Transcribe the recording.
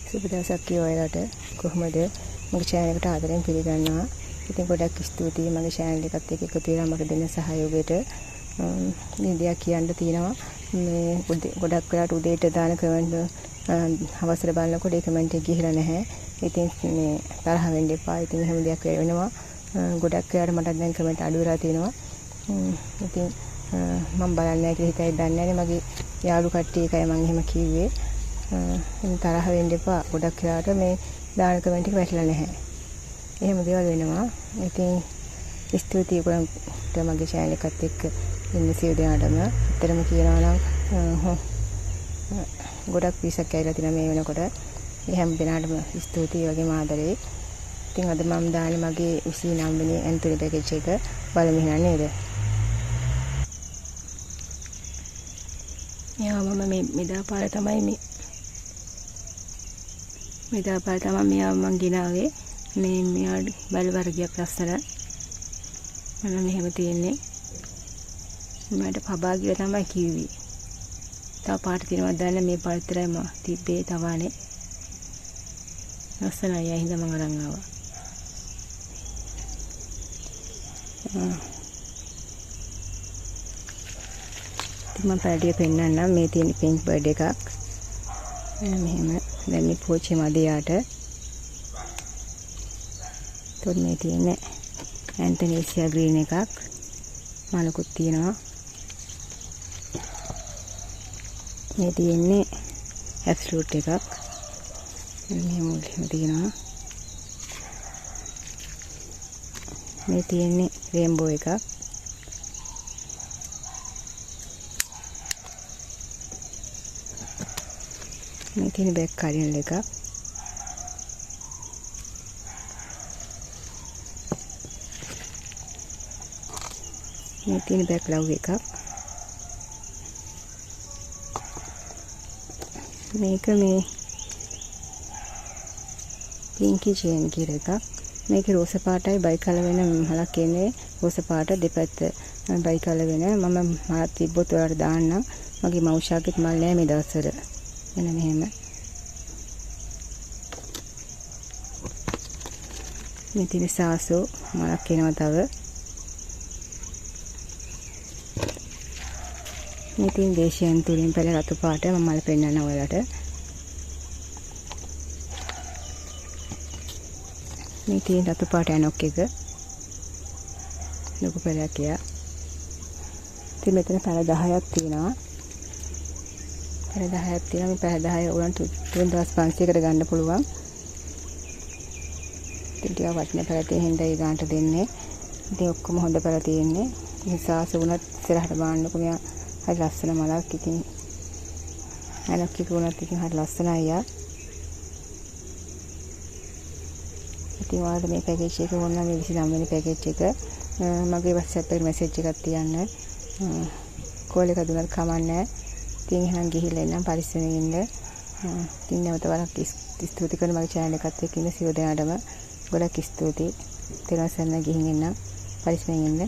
සුබ දවසක් ඔයාලට කොහොමද මගේ channel එකට ආදරෙන් පිළිගන්නවා. ඉතින් ගොඩක් ස්තුතියි මගේ channel එකත් එක්ක එකතු වෙලා මට දෙන සහයෝගයට. මේ දෙයක් කියන්න තියෙනවා. මේ ගොඩක් වෙලාට උදේට දාන කමෙන්ට් අවසර බලනකොට ඒ කමෙන්ට් එක ගිහිලා නැහැ. ඉතින් මේ තරහ වෙන්න එපා. ඉතින් එහෙම දෙයක් වෙනවා. ගොඩක් වෙලාට මට දැන් කමෙන්ට් අඩු වෙලා තියෙනවා. ඉතින් මම බලන්නේ නැහැ කියලා හිතයි දන්නේ නැහැ. මගේ යාළු කට්ටිය එකයි මම එහෙම කිව්වේ. තරහ වෙන්න එපා. ගොඩක් වෙලාවට මේ දාන කමෙන්ට් එක වැටලා නැහැ. එහෙම දේවල් වෙනවා. ඉතින් ස්තුතියි ඔයගොල්ලන්ට මගේ channel එකත් එක්ක ඉන්න සියලු දෙනාටම. ඇත්තටම කියනවා නම් ගොඩක් පිසක් ඇවිල්ලා තියෙනවා මේ වෙනකොට. ඒ හැම දෙනාටම ස්තුතියි වගේම ආදරේ. ඉතින් අද මම දාන්නේ මගේ 29 වෙනි ඇන්තනි පැකේජ් එක බලමු එහෙනම් නේද? යා මම මේ මෙදාපාර තමයි මෙයාව මං ගෙනාවේ. මේ මෙයා බැල වර්ගයක් ලස්සන. මම මෙහෙම තියෙන්නේ. මට පබා කියලා තමයි කිව්වේ. තව පාට තියෙනවා දැන් මේ පාට විතරයි මම තිබ්බේ තවානේ. ලස්සනයි යා හින්දා මං අරන් ආවා. මම පැඩිය පෙන්නන්නම්. මේ තියෙන පින්ක් බර්ඩ් එකක්. මෙහෙම දැන් මේ පෝච්චේ මදියාට. තොත් මේ තියෙන්නේ ඇන්තනීසියා ග්‍රීන් එකක්. මලකුත් තියෙනවා. මේ තියෙන්නේ ඇබ්සලූට් එකක්. මෙහෙම මුලින්ම තියෙනවා. මේ තියෙන්නේ රේන්බෝ එකක්. මේ තියෙන බෑග් කාඩිනල් එකක්. මේ තියෙන බෑග් ලව් එකක්. මේක මේ පින්කි චේන් කියලා එකක්. මේකේ රෝස පාටයි බයි කලර් වෙන මලක් එන්නේ. රෝස පාට දෙපැත්ත බයි කලර් වෙන. මම මලක් තිබ්බොත් ඔයාලට දාන්නම්. මගේ මවුෂාගෙත් මල් නෑ මේ දවස්වල. එන්න මෙහෙම. මේ තියෙන සාසෝ මලක් එනවා තව. මේ තියෙන දේශයන් තුලින් පැල රතු පාට මම මල පෙන්නන්න ඔයාලට. මේ තියෙන රතු පාට ඇනොක් එක. ලොකු පැලයක් කියා. ඉතින් මෙතන පැල 10ක් තියෙනවා. පැල 10ක් තියෙනවා. මේ පැල 10 උරන් 3500කට ගන්න පුළුවන්. ඉතින් ටිකක් වටින පැල තියෙන හින්දා ඒ ගානට දෙන්නේ. ඉතින් ඔක්කොම හොඳ පැල තියෙන්නේ. මේ සාස වුණත් ඉස්සරහට බාන්නකො මෙයා හරි ලස්සන මලක්. ඉතින් අනක් එක වුණත් ඉතින් හරි ලස්සනයි යා. ඉතින් ඔයාලට මේ පැකේජ් එක ඕන නම් මේ 29 වෙනි පැකේජ් එක මගේ WhatsApp එකේ මැසේජ් එකක් තියන්න. කෝල් එක දුන්නත් කමක් නැහැ. ඉතින් එහෙනම් ගිහිල්ලා එන්නම් පරිස්සමෙන් ඉන්න. ඉතින් නැවත වරක් ස්තුති කරන මගේ channel එකත් එක්ක ඉන්න සියලු දෙනාටම ගොඩක් ස්තුතියි. තේරුම් ගන්න ගිහින් එන්නම් පරිස්සමෙන් ඉන්න.